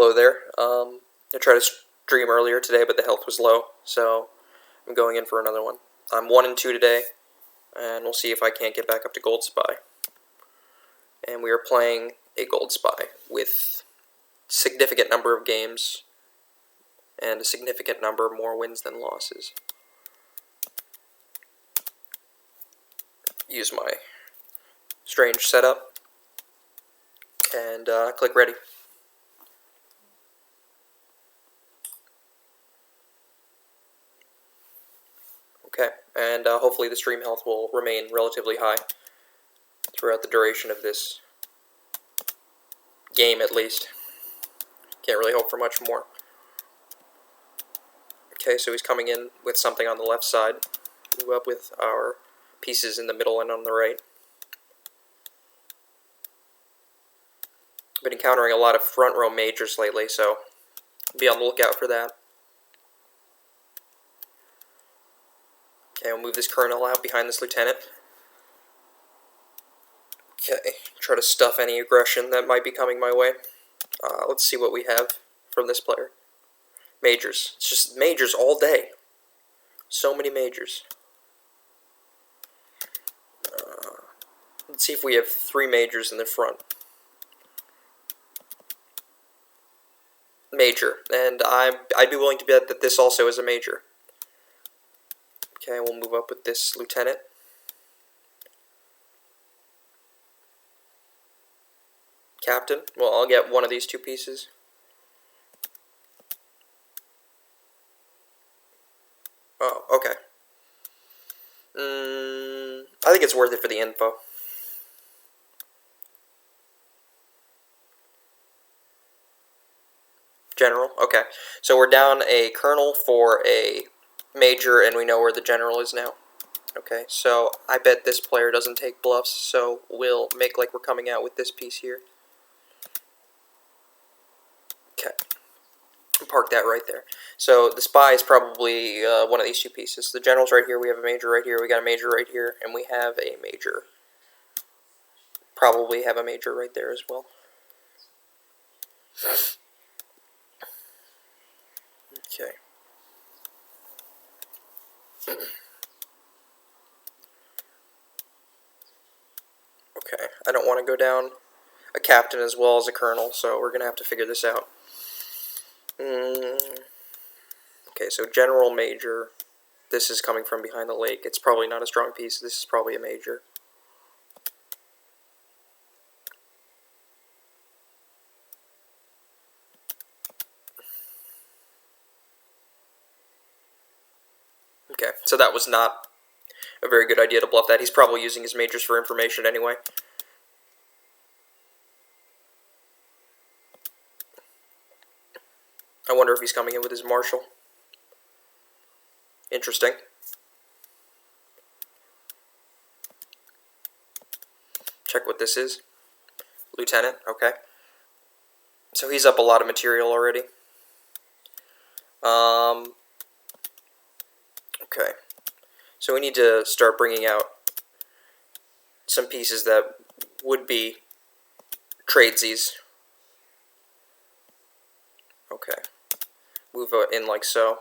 Hello there. I tried to stream earlier today, but the health was low, so I'm going in for another one. I'm 1 and 2 today, and we'll see if I can't get back up to Gold Spy. And we are playing a Gold Spy with a significant number of games and a significant number more wins than losses. Use my strange setup and click ready. Okay, and hopefully the stream health will remain relatively high throughout the duration of this game, at least. Can't really hope for much more. Okay, so he's coming in with something on the left side. Move up with our pieces in the middle and on the right. I've been encountering a lot of front row majors lately, so be on the lookout for that. Okay, we'll move this colonel out behind this lieutenant. Okay, try to stuff any aggression that might be coming my way. Let's see what we have from this player. Majors. It's just majors all day. So many majors. Let's see if we have 3 majors in the front. Major. And I'd be willing to bet that this also is a major. Okay, we'll move up with this lieutenant. Captain. Well, I'll get one of these 2 pieces. Oh, okay. I think it's worth it for the info. General. Okay. So we're down a colonel for a major, and we know where the general is now. Okay, so I bet this player doesn't take bluffs, so we'll make like we're coming out with this piece here. Okay. Park that right there. So the spy is probably one of these 2 pieces. The general's right here, we have a major right here, we got a major right here, and we have a major. Probably have a major right there as well. Okay. Okay, I don't want to go down a captain as well as a colonel, so we're going to have to figure this out. Okay, so general, major. This is coming from behind the lake. It's probably not a strong piece. This is probably a major. Okay, so that was not a very good idea to bluff that. He's probably using his majors for information anyway. I wonder if he's coming in with his marshal. Interesting. Check what this is. Lieutenant, okay. So he's up a lot of material already. Okay. So we need to start bringing out some pieces that would be tradesies. Okay. Move in like so.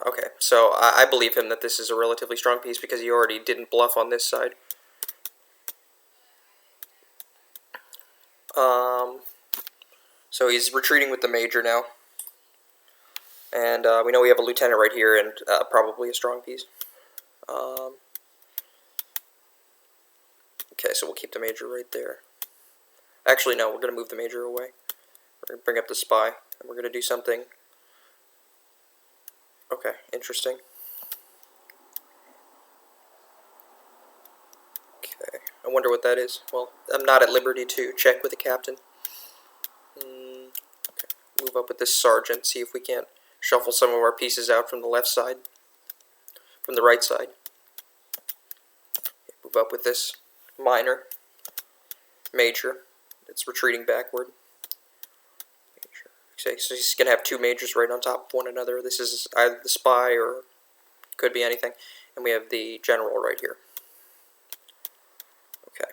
Okay, so I believe him that this is a relatively strong piece because he already didn't bluff on this side. So he's retreating with the major now. And we know we have a lieutenant right here and probably a strong piece. Okay, so we'll keep the major right there. Actually, no, we're going to move the major away. We're going to bring up the spy, and we're going to do something. Okay, interesting. Okay, I wonder what that is. Well, I'm not at liberty to check with the captain. Okay. Move up with this sergeant, see if we can't shuffle some of our pieces out from the left side, from the right side. Move up with this minor, major. It's retreating backward. Okay, so he's going to have 2 majors right on top of one another. This is either the spy or could be anything. And we have the general right here. Okay.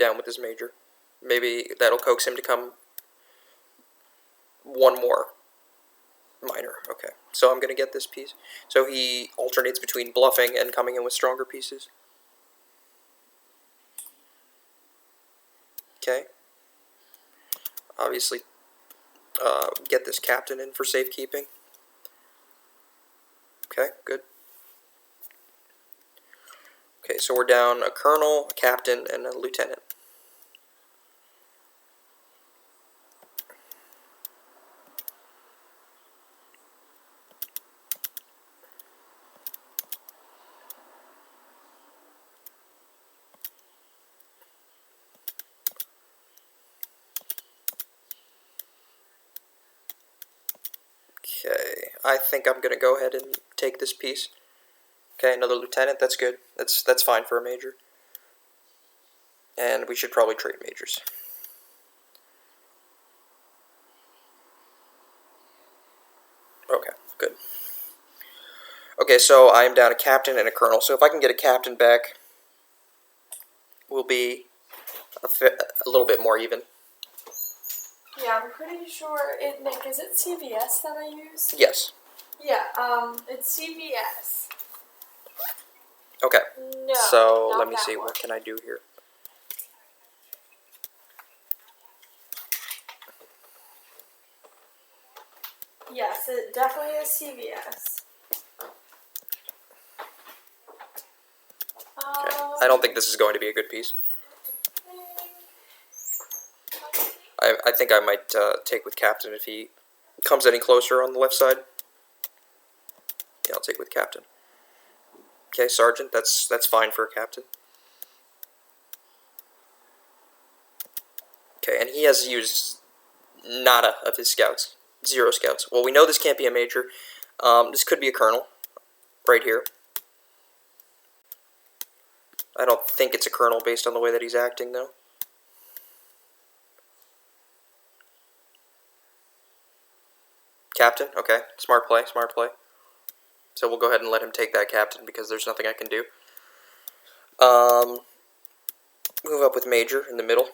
down with his major. Maybe that'll coax him to come one more minor. Okay, so I'm going to get this piece. So he alternates between bluffing and coming in with stronger pieces. Okay. Obviously, get this captain in for safekeeping. Okay, good. Okay, so we're down a colonel, a captain, and a lieutenant. Okay, I think I'm going to go ahead and take this piece. Okay, another lieutenant, that's good. That's fine for a major. And we should probably trade majors. Okay, good. Okay, so I'm down a captain and a colonel. So if I can get a captain back, we'll be a little bit more even. Yeah, I'm pretty sure Nick, is it CVS that I use? Yes. Yeah, it's CVS. Okay. No. So let me that see, one. what can I do here? Yes, it definitely is CVS. Okay. I don't think this is going to be a good piece. I think I might take with captain if he comes any closer on the left side. Yeah, I'll take with captain. Okay, sergeant, that's fine for a captain. Okay, and he has used nada of his scouts. 0 scouts. Well, we know this can't be a major. This could be a colonel, right here. I don't think it's a colonel based on the way that he's acting, though. Captain, okay. Smart play, smart play. So we'll go ahead and let him take that captain because there's nothing I can do. Move up with major in the middle.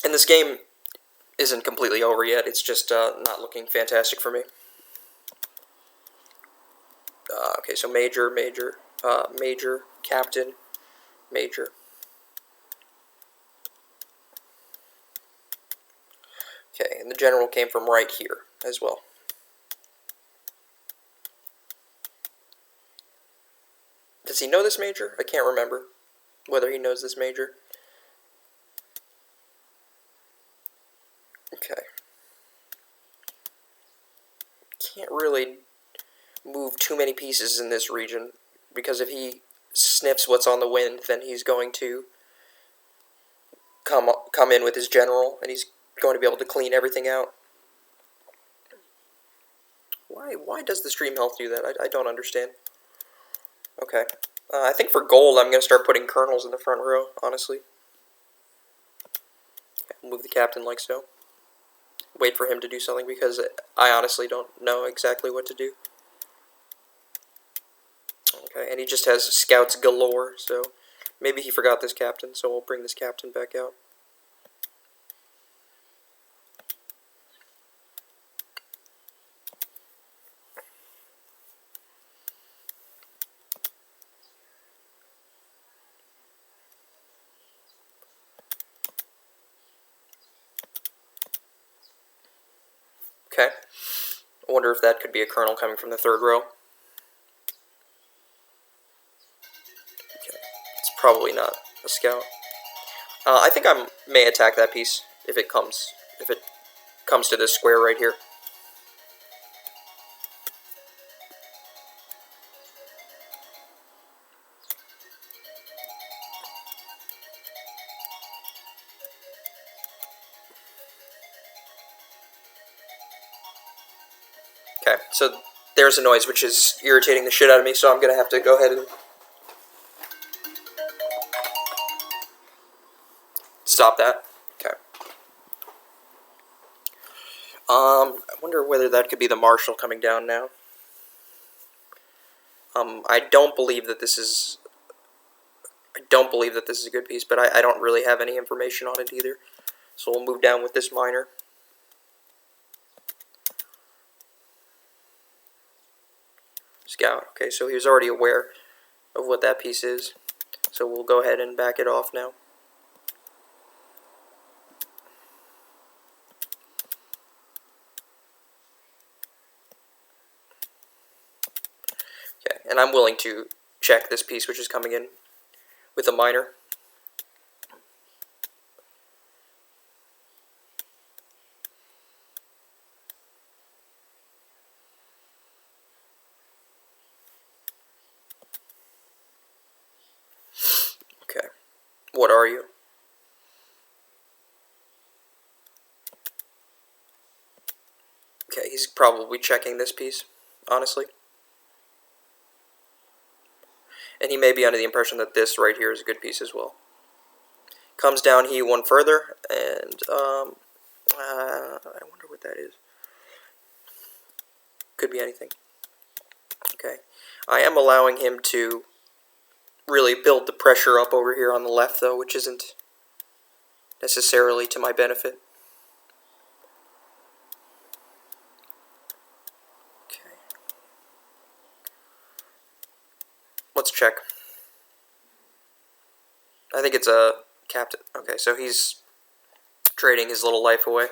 And this game isn't completely over yet. It's just not looking fantastic for me. Okay, so major, major, major, captain, major. Okay, and the general came from right here as well. Does he know this major? I can't remember whether he knows this major. Okay. Can't really move too many pieces in this region, because if he sniffs what's on the wind, then he's going to come in with his general, and he's going to be able to clean everything out. Why does the stream health do that? I don't understand. Okay. I think for gold, I'm going to start putting colonels in the front row, honestly. Move the captain like so. Wait for him to do something, because I honestly don't know exactly what to do. Okay, and he just has scouts galore, so maybe he forgot this captain, so we'll bring this captain back out. Okay. I wonder if that could be a colonel coming from the third row. Okay. It's probably not a scout. I think I may attack that piece if it comes to this square right here. Okay, so there's a noise which is irritating the shit out of me, so I'm going to have to go ahead and stop that. Okay. I wonder whether that could be the marshal coming down now. I don't believe that this is. I don't believe that this is a good piece, but I don't really have any information on it either. So we'll move down with this minor. Scout. Okay, so he was already aware of what that piece is. So we'll go ahead and back it off now. Okay, and I'm willing to check this piece which is coming in with a minor. Okay, what are you? Okay, he's probably checking this piece, honestly. And he may be under the impression that this right here is a good piece as well. Comes down he one further, and I wonder what that is. Could be anything. Okay, I am allowing him to really build the pressure up over here on the left, though, which isn't necessarily to my benefit. Okay. Let's check. I think it's a captain. Okay, so he's trading his little life away.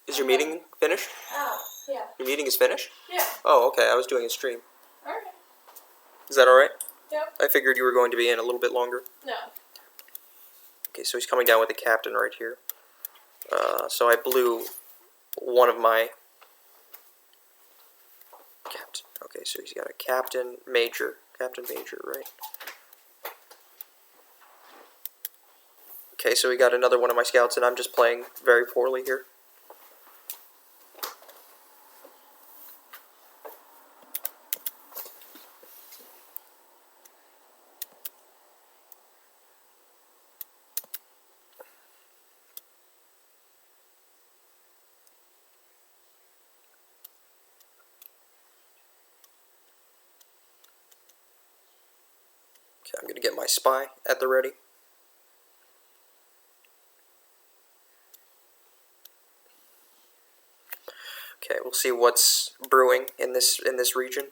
Is your meeting finished? Oh, yeah. Your meeting is finished? Yeah. Oh, okay. I was doing a stream. Alright. Is that alright? Yep. I figured you were going to be in a little bit longer. No. Okay, so he's coming down with the captain right here. So I blew one of my captain. Okay, so he's got a captain major, right? Okay, so we got another one of my scouts, and I'm just playing very poorly here. Okay, I'm going to get my spy at the ready. Okay, we'll see what's brewing in this region.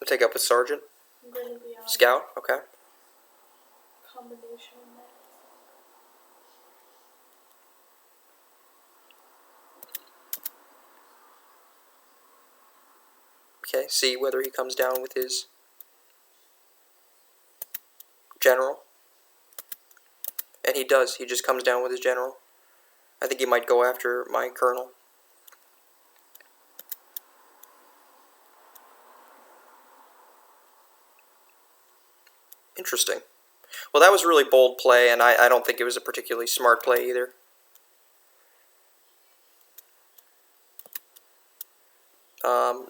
We'll take up with Sergeant. I'm going to be on Scout, okay. combination in there. Okay, see whether he comes down with his general. And he does. He just comes down with his general. I think he might go after my colonel. Interesting. Well, that was really bold play, and I don't think it was a particularly smart play either.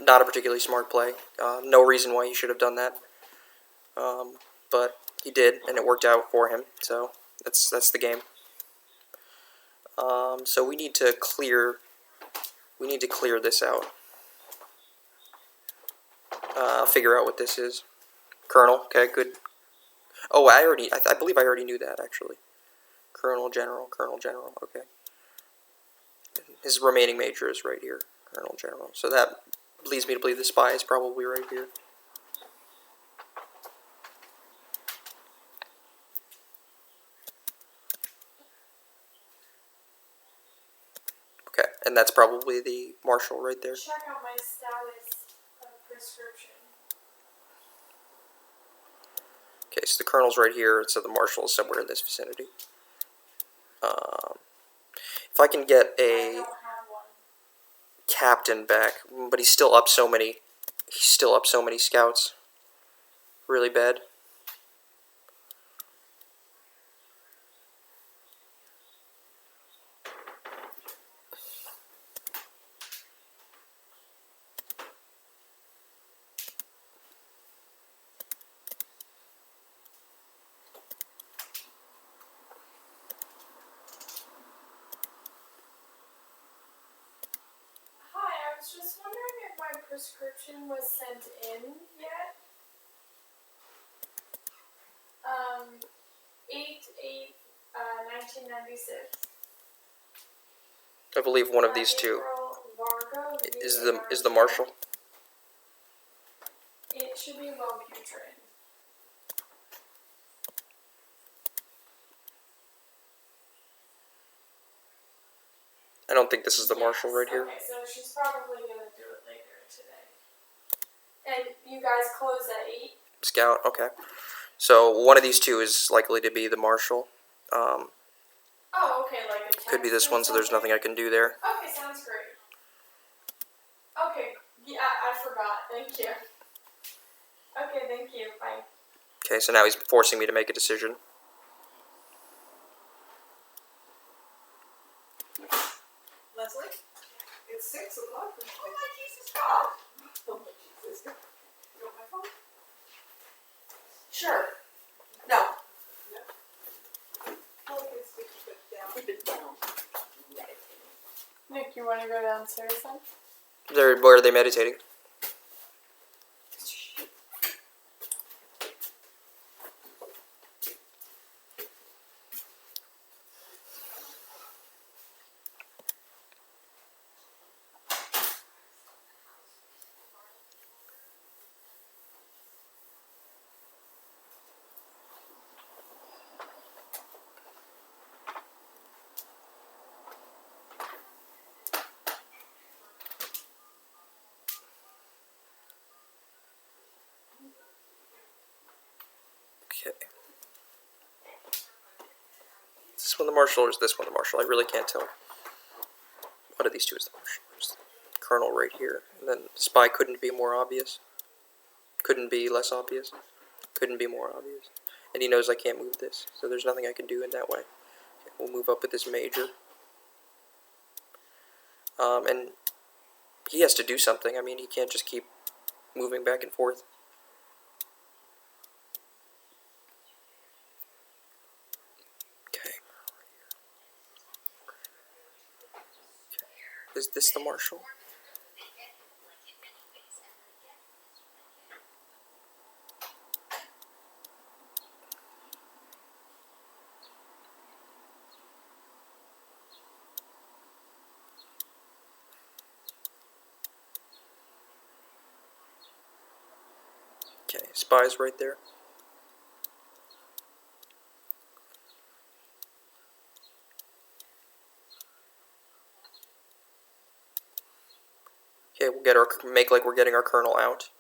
Not a particularly smart play. No reason why he should have done that. But he did, and it worked out for him. So that's the game. So we need to clear this out. Figure out what this is. Colonel, okay, good. Oh, I believe I already knew that actually. Colonel General, okay. His remaining major is right here, Colonel General. So that leads me to believe the spy is probably right here. Okay, and that's probably the marshal right there. Check out my status of prescription. Okay, so the colonel's right here, so the marshal is somewhere in this vicinity. If I can get I a don't have one. captain back, but he's still up so many. He's still up so many scouts. Really bad. was just wondering if my prescription was sent in yet. 8/8/1996. I believe one of these two Vargo, is the Marshall. It should be Wellbutrin. I don't think this is the Marshall right here. Okay, so she's probably gonna do it later today. And you guys close at 8? Scout, okay. So one of these two is likely to be the Marshall. Oh, okay, like a text Could be this one, so there's nothing I can do there. Okay, sounds great. Okay, yeah, I forgot. Thank you. Okay, thank you. Bye. Okay, so now he's forcing me to make a decision. Leslie, it's 6 o'clock. Oh my Jesus God! Oh my Jesus God! You want my phone? Sure. No. No. Oh, it's put down. Put it down. Meditating. Nick, you want to go downstairs then? Where are they meditating? Okay. Is this one the Marshall or is this one the Marshall? I really can't tell. One of these two is the Marshall. There's the Colonel right here. And then the Spy couldn't be more obvious. Couldn't be less obvious. Couldn't be more obvious. And he knows I can't move this, so there's nothing I can do in that way. Okay, we'll move up with this Major. And he has to do something. I mean, he can't just keep moving back and forth. Okay. Is this the Marshall? Okay, Spy's right there. Okay, we'll make like we're getting our Colonel out.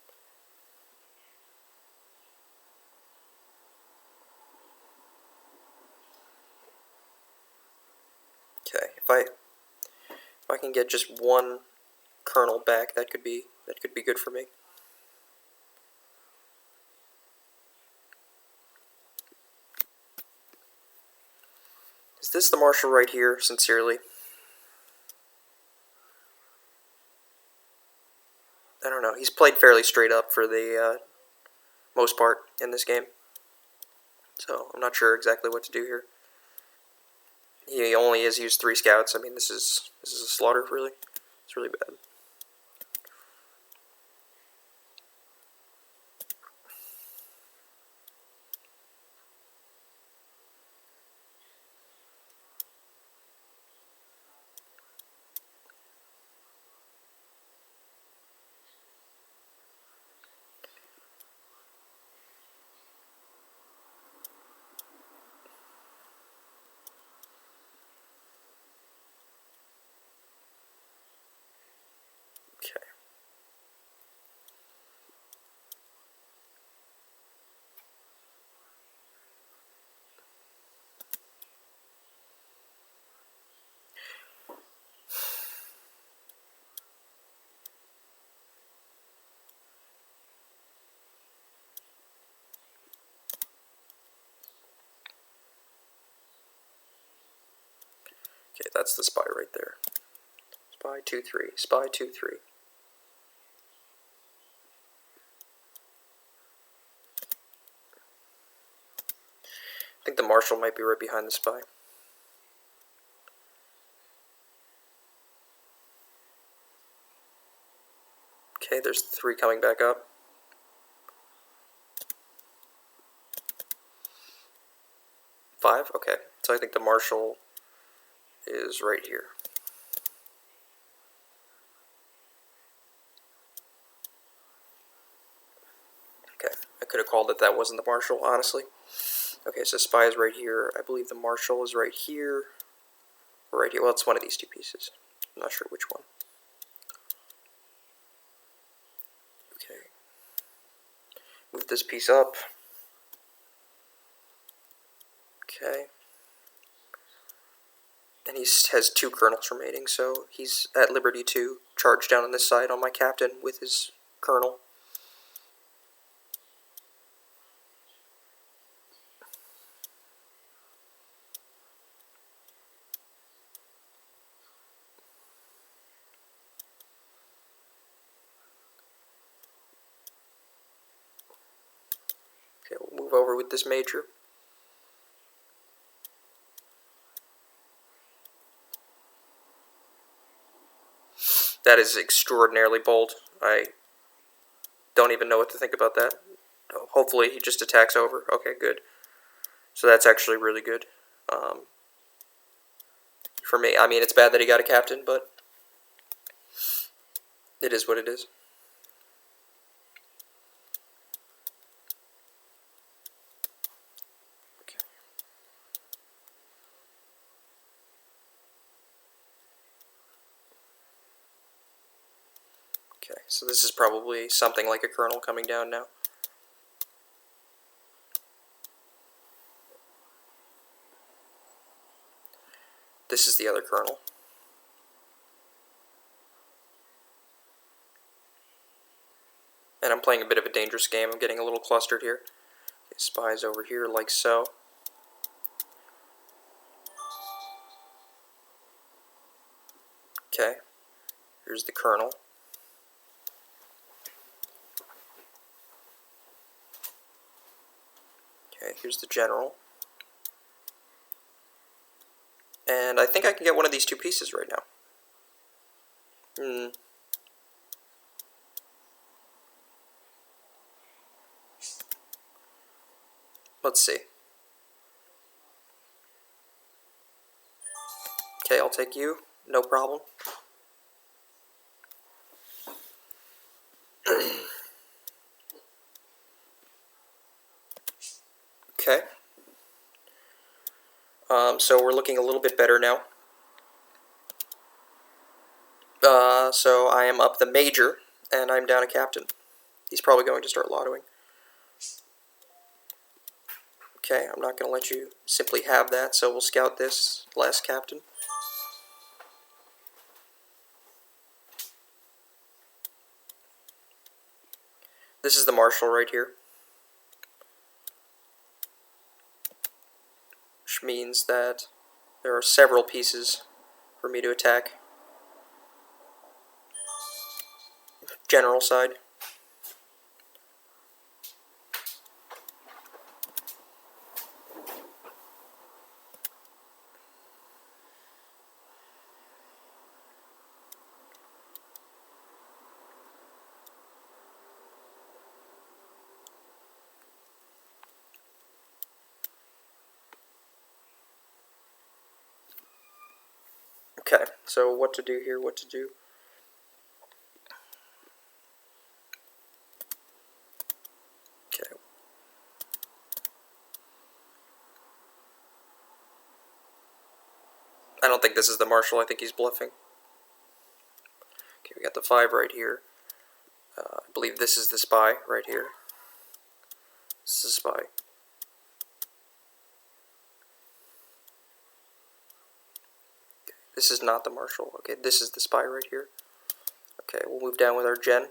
Okay, if I can get just one Colonel back, that could be good for me. Is this the Marshal right here, sincerely? I don't know. He's played fairly straight up for the most part in this game. So, I'm not sure exactly what to do here. He only has used 3 scouts. I mean, this is a slaughter, really. It's really bad. Okay. Okay, that's the Spy right there. Spy 2-3. Spy 2-3. I think the Marshal might be right behind the Spy. Okay, there's 3 coming back up. Five? Okay, so I think the marshal is right here. Okay, I could have called it that wasn't the marshal, honestly. Okay, so spy is right here. I believe the marshal is right here. Or right here. Well, it's one of these 2 pieces. I'm not sure which one. Okay. Move this piece up. Okay. And he has 2 colonels remaining, so he's at liberty to charge down on this side on my captain with his colonel. Okay, we'll move over with this major. That is extraordinarily bold. I don't even know what to think about that. Hopefully he just attacks over. Okay, good. So that's actually really good. For me, I mean, it's bad that he got a captain, but it is what it is. Okay, so this is probably something like a colonel coming down now. This is the other colonel. And I'm playing a bit of a dangerous game. I'm getting a little clustered here. Okay, spies over here like so. Okay, here's the colonel. Okay, here's the general. And I think I can get one of these 2 pieces right now. Let's see. Okay, I'll take you. No problem. Okay. So we're looking a little bit better now. So I am up the major, and I'm down a captain. He's probably going to start lottoing. Okay, I'm not going to let you simply have that, so we'll scout this last captain. This is the marshal right here, which means that there are several pieces for me to attack. General side. Okay, so what to do here, what to do. Okay. I don't think this is the marshal, I think he's bluffing. Okay, we got the 5 right here. I believe this is the spy right here. This is a spy. This is not the marshal. Okay, this is the spy right here. Okay, we'll move down with our gen.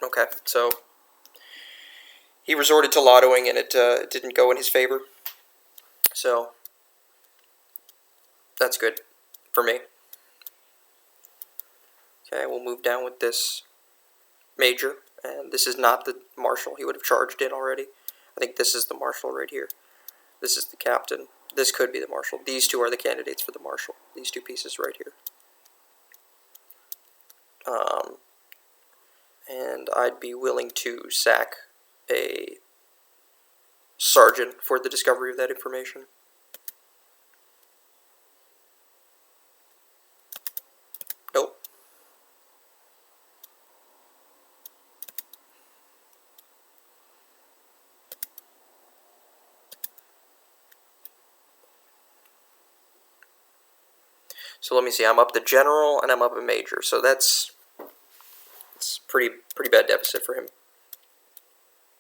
Okay, so he resorted to lottoing and it didn't go in his favor. So that's good for me. Okay, we'll move down with this major. And this is not the marshal. He would have charged in already. I think this is the marshal right here. This is the captain. This could be the marshal. These two are the candidates for the marshal. These two pieces right here. And I'd be willing to sack a sergeant for the discovery of that information. Nope. So let me see. I'm up the general and I'm up a major. So it's pretty bad deficit for him.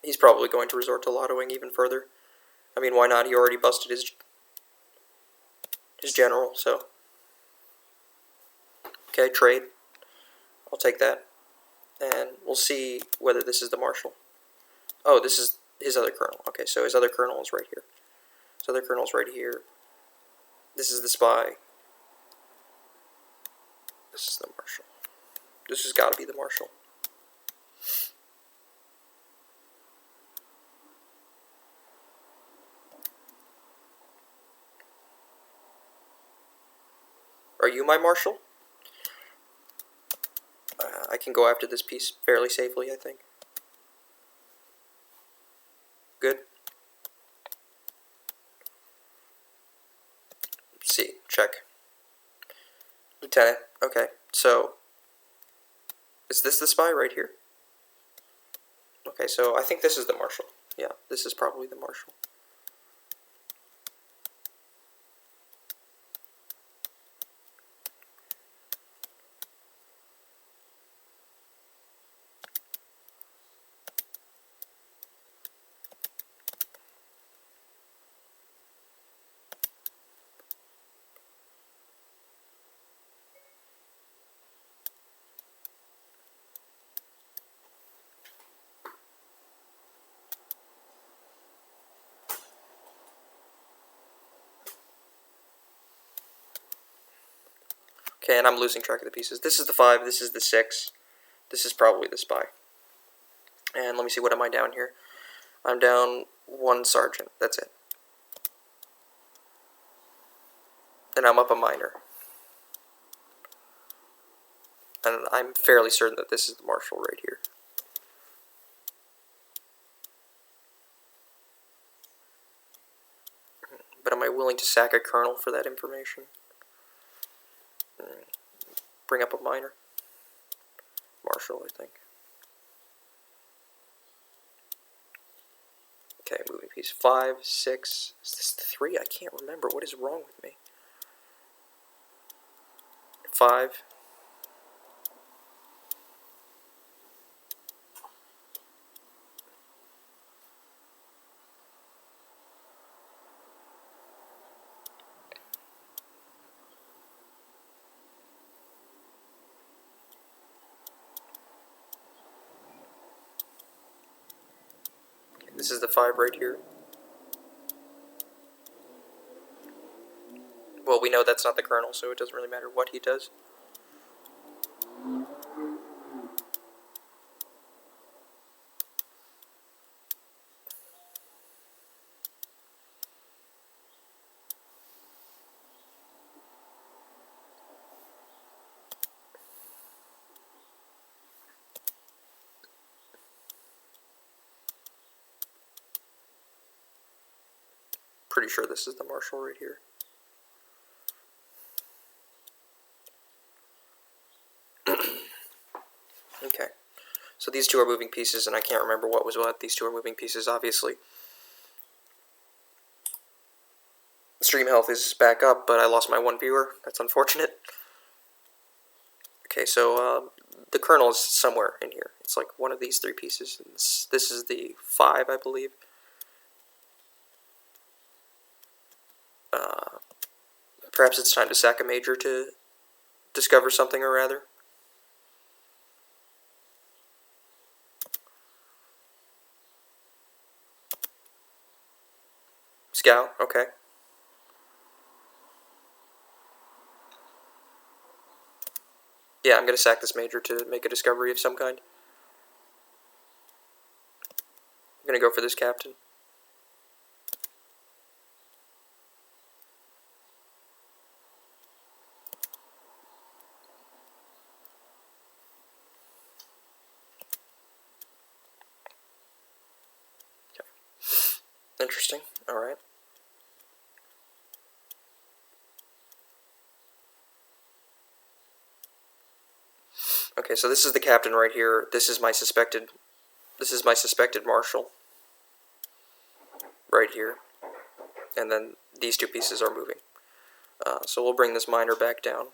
He's probably going to resort to lottoing even further. I mean, why not? He already busted his general, so. Okay, trade. I'll take that. And we'll see whether this is the marshal. Oh, this is his other colonel. Okay, so his other colonel is right here. His other colonel's right here. This is the spy. This is the marshal. This has got to be the marshal. Are you my marshal? I can go after this piece fairly safely, I think. Good. Let's see. Check. Lieutenant. Okay, so is this the spy right here? Okay, so I think this is the marshal. Yeah, this is probably the marshal. Okay, and I'm losing track of the pieces. This is the 5, this is the 6. This is probably the spy. And let me see, what am I down here? I'm down 1 sergeant, that's it. And I'm up a minor. And I'm fairly certain that this is the marshal right here. But am I willing to sack a colonel for that information? Bring up a minor. Marshal, I think. Okay, moving piece 5, 6. Is this the 3? I can't remember. What is wrong with me? 5. This is the 5 right here. Well, we know that's not the colonel, so it doesn't really matter what he does. Pretty sure this is the marshal right here. Okay, so these two are moving pieces, and I can't remember what was what. These two are moving pieces, obviously. Stream health is back up, but I lost my 1 viewer. That's unfortunate. Okay, so the colonel is somewhere in here. It's like one of these 3 pieces. This is the 5, I believe. Perhaps it's time to sack a major to discover something or other. Scout, okay. Yeah, I'm going to sack this major to make a discovery of some kind. I'm going to go for this captain. Interesting. Alright. Okay, so this is the captain right here. This is my suspected marshal. Right here. And then these two pieces are moving. So we'll bring this miner back down.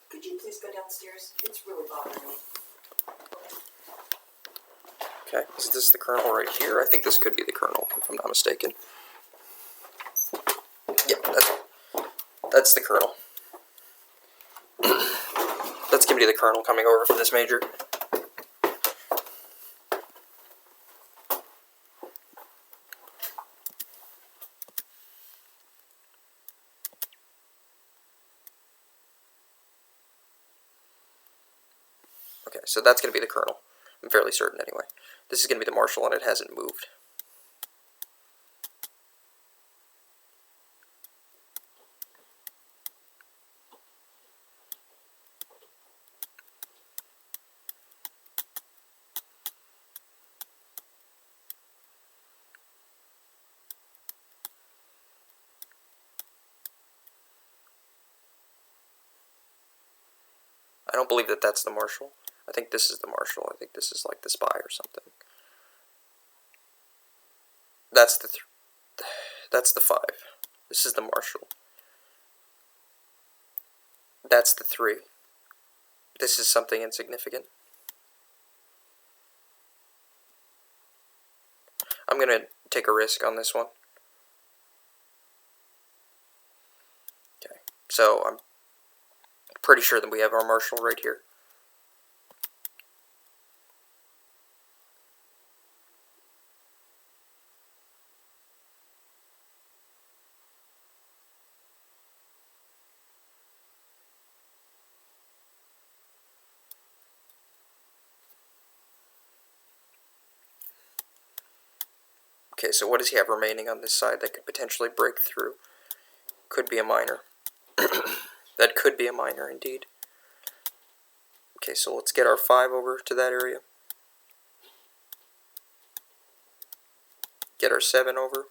Could you please go downstairs? It's really bothering me. Okay, is this the colonel right here? I think this could be the colonel, if I'm not mistaken. Yep, that's the colonel. That's gonna be the colonel coming over for this major. Okay, so that's going to be the colonel. I'm fairly certain anyway. This is going to be the marshal, and it hasn't moved. I don't believe that that's the marshal. I think this is the marshal. I think this is like the spy or something. That's the 5. This is the marshal. That's the 3. This is something insignificant. I'm going to take a risk on this one. Okay, so I'm pretty sure that we have our marshal right here. Okay, so what does he have remaining on this side that could potentially break through? Could be a miner. That could be a miner, indeed. Okay, so let's get our 5 over to that area. Get our 7 over.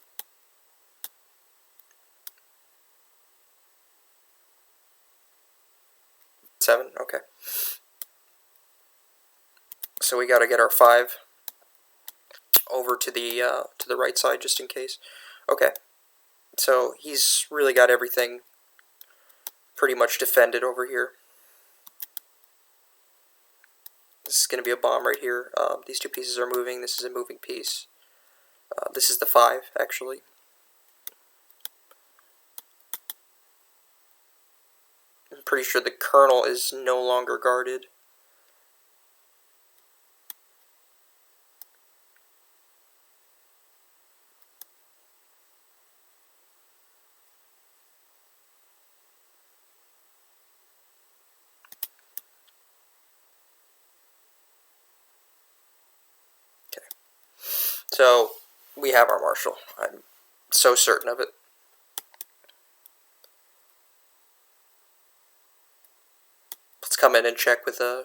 Seven, okay. So we got to get our 5 over to the right side just in case. Okay, so he's really got everything pretty much defended over here. This is going to be a bomb right here. These two pieces are moving. This is a moving piece. This is the 5, actually. I'm pretty sure the colonel is no longer guarded. Okay. So, we have our marshal. I'm so certain of it. Let's come in and check with a...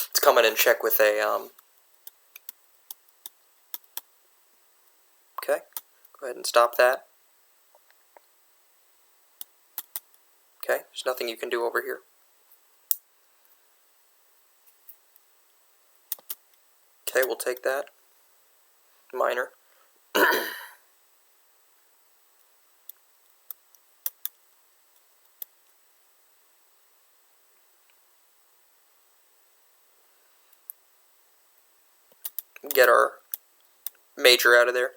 Let's come in and check with a, Okay, go ahead and stop that. Okay, there's nothing you can do over here. Okay, we'll take that. Minor. Get our major out of there.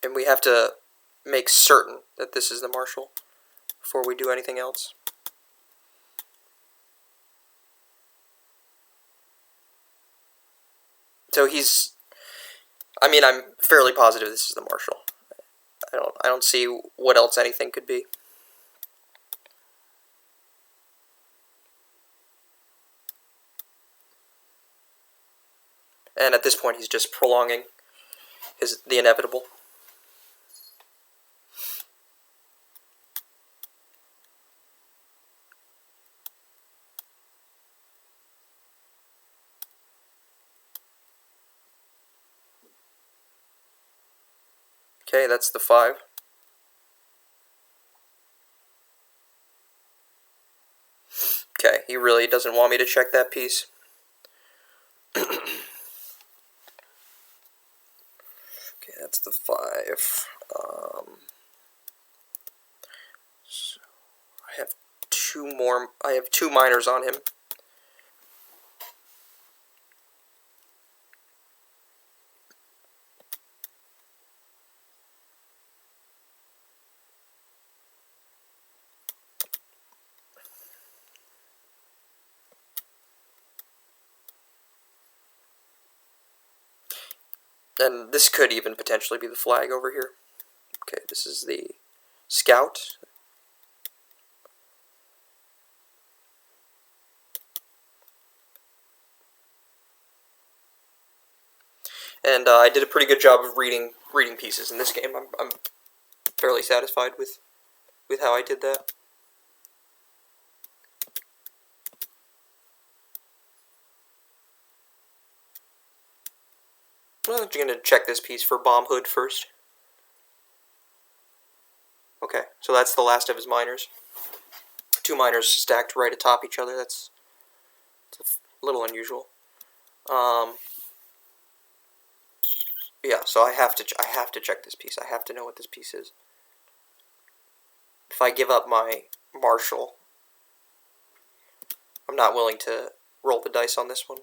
And we have to make certain that this is the marshal before we do anything else. So he's... I mean, I'm fairly positive this is the marshal. I don't see what else anything could be. And at this point, he's just prolonging the inevitable. Okay, that's the 5. Okay, he really doesn't want me to check that piece. Okay, that's the 5. So I have 2 more. I have 2 minors on him. And this could even potentially be the flag over here. Okay, this is the scout. And I did a pretty good job of reading pieces in this game. I'm fairly satisfied with how I did that. Well, I'm going to check this piece for bomb hood first. Okay, so that's the last of his miners. 2 miners stacked right atop each other. That's a little unusual. Yeah, so I have to check this piece. I have to know what this piece is. If I give up my marshal, I'm not willing to roll the dice on this one.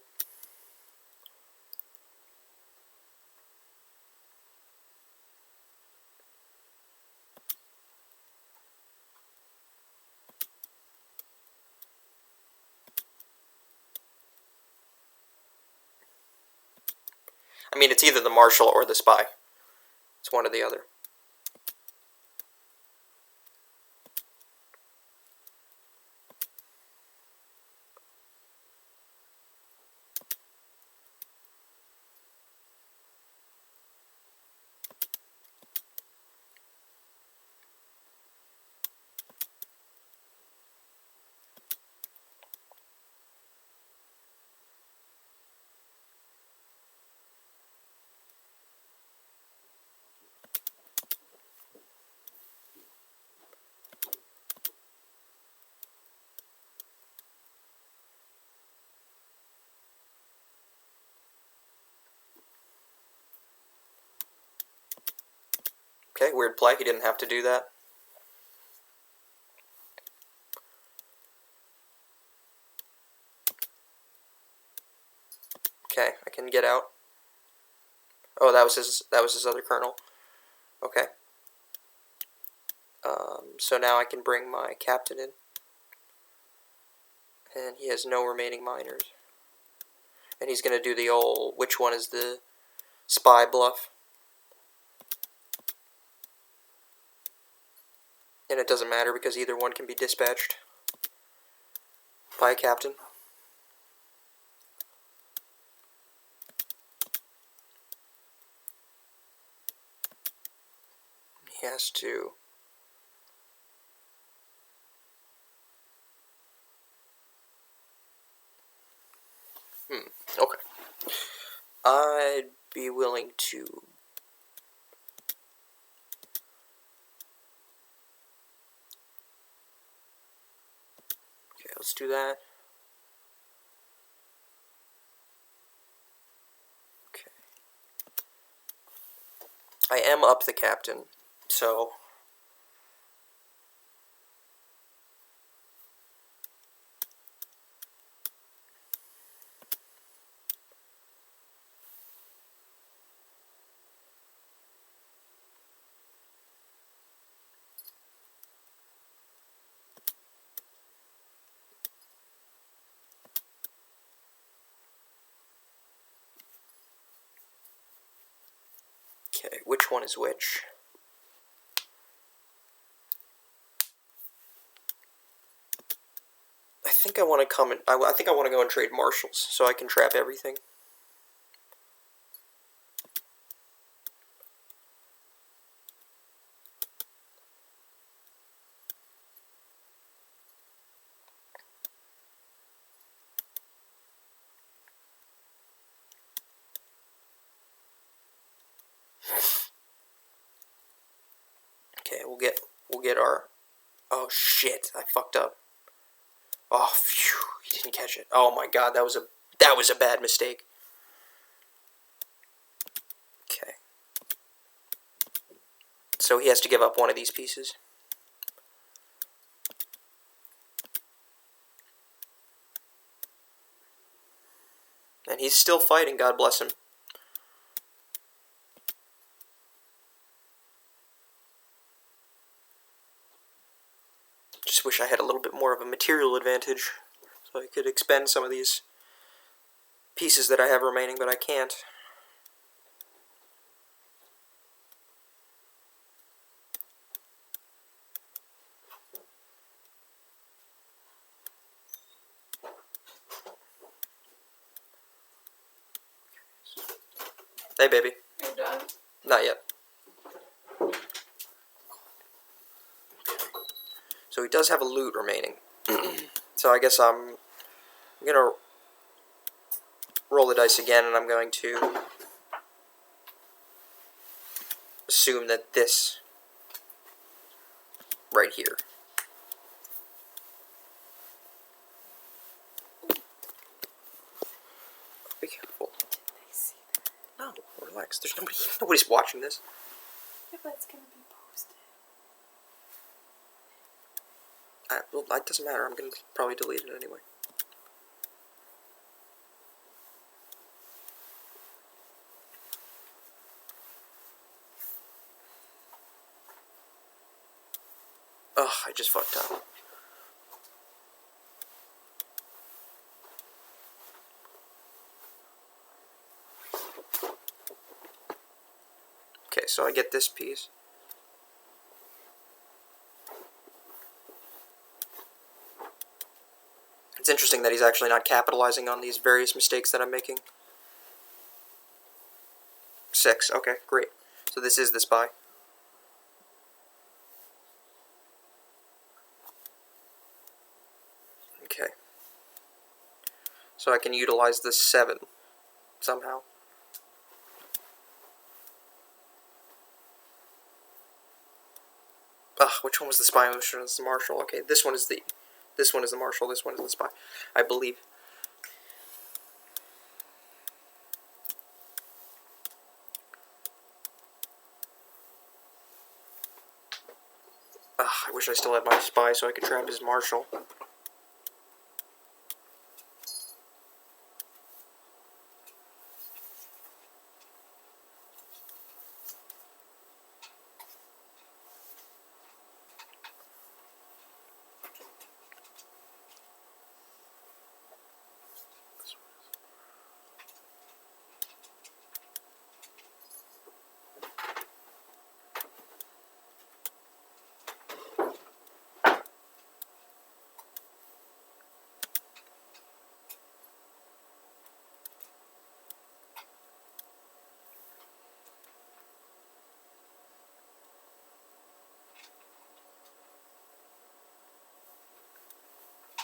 I mean, it's either the marshal or the spy. It's one or the other. Okay, weird play. He didn't have to do that. Okay, I can get out. Oh, that was his other colonel. Okay. So now I can bring my captain in. And he has no remaining miners. And he's going to do the old, which one is the spy bluff. And it doesn't matter because either one can be dispatched by a captain. He has to... Okay. I'd be willing to... Okay, let's do that. Okay. I am up the captain, so... Okay, which one is which? I think I want to come and I think I want to go and trade marshals so I can trap everything. we'll get our. Oh shit! I fucked up. Oh phew! He didn't catch it. Oh my god, that was a bad mistake. Okay. So he has to give up one of these pieces. And he's still fighting, God bless him. Just wish I had a little bit more of a material advantage, so I could expend some of these pieces that I have remaining, but I can't. Hey, baby. You're done? Not yet. So he does have a loot remaining. So I guess I'm gonna roll the dice again, and I'm going to assume that this right here. Be careful. No, relax. There's nobody's watching this. Yeah, but it's gonna be posted. Well, it doesn't matter. I'm gonna probably delete it anyway. Ugh, I just fucked up. Okay, so I get this piece. It's interesting that he's actually not capitalizing on these various mistakes that I'm making. 6, okay, great. So this is the spy. Okay. So I can utilize this 7 somehow. Ugh, which one was the spy? Which one is the marshal? Okay, this one is the marshal, this one is the spy. I believe. Ugh, I wish I still had my spy so I could trap his marshal.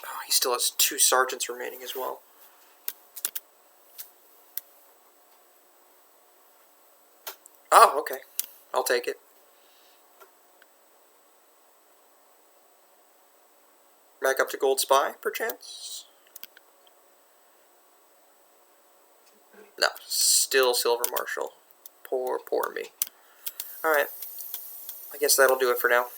Oh, he still has 2 sergeants remaining as well. Oh, okay. I'll take it. Back up to gold spy, perchance? No, still silver marshal. Poor me. Alright. I guess that'll do it for now.